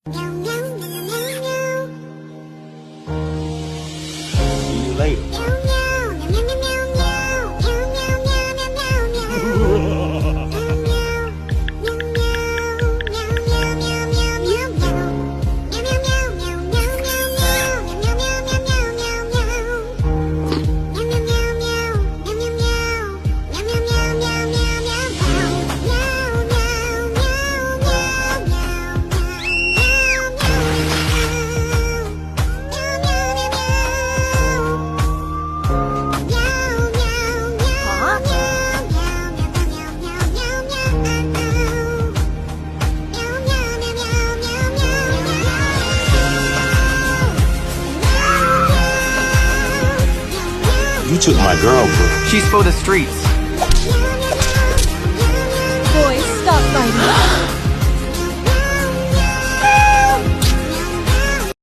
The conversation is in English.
See you later. You took my girl, bro. She's for the streets. Boys, stop fighting.